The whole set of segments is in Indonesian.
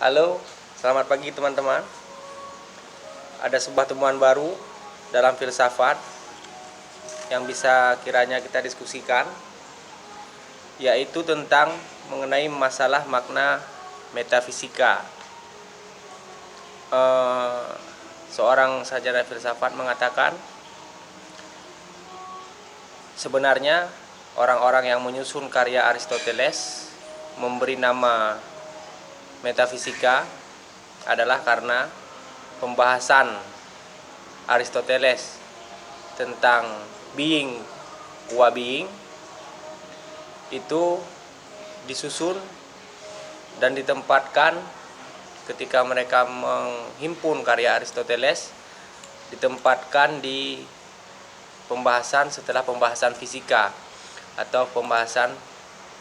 Halo, selamat pagi teman-teman. Ada sebuah temuan baru dalam filsafat yang bisa kiranya kita diskusikan, yaitu tentang mengenai masalah makna metafisika. Seorang sarjana filsafat mengatakan, sebenarnya orang-orang yang menyusun karya Aristoteles memberi nama metafisika adalah karena pembahasan Aristoteles tentang being, qua being, itu disusun dan ditempatkan ketika mereka menghimpun karya Aristoteles, ditempatkan di pembahasan setelah pembahasan fisika atau pembahasan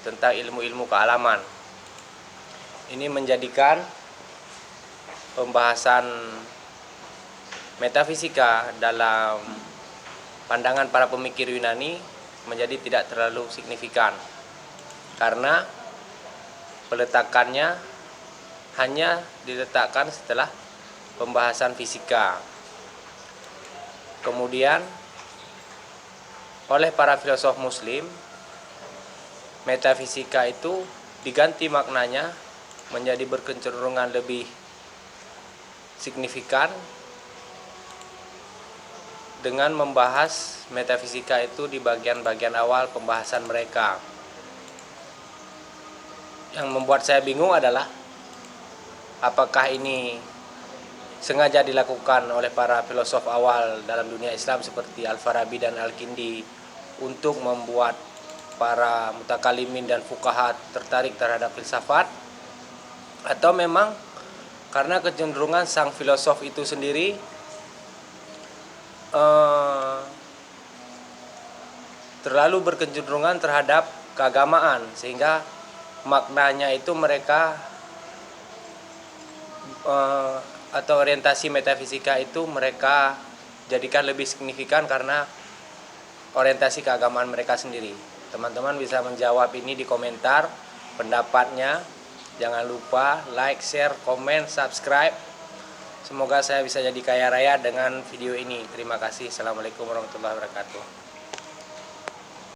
tentang ilmu-ilmu kealaman. Ini menjadikan pembahasan metafisika dalam pandangan para pemikir Yunani menjadi tidak terlalu signifikan, karena peletakannya hanya diletakkan setelah pembahasan fisika. Kemudian oleh para filosof muslim, metafisika itu diganti maknanya menjadi berkecenderungan lebih signifikan dengan membahas metafisika itu di bagian-bagian awal pembahasan mereka. Yang membuat saya bingung adalah apakah ini sengaja dilakukan oleh para filosof awal dalam dunia Islam seperti Al-Farabi dan Al-Kindi untuk membuat para mutakalimin dan fuqaha tertarik terhadap filsafat, atau memang karena kecenderungan sang filosof itu sendiri terlalu berkecenderungan terhadap keagamaan, sehingga maknanya itu mereka atau orientasi metafisika itu mereka jadikan lebih signifikan karena orientasi keagamaan mereka sendiri. Teman-teman bisa menjawab ini di komentar pendapatnya. Jangan lupa like, share, komen, subscribe. Semoga saya bisa jadi kaya raya dengan video ini. Terima kasih. Assalamualaikum warahmatullahi wabarakatuh.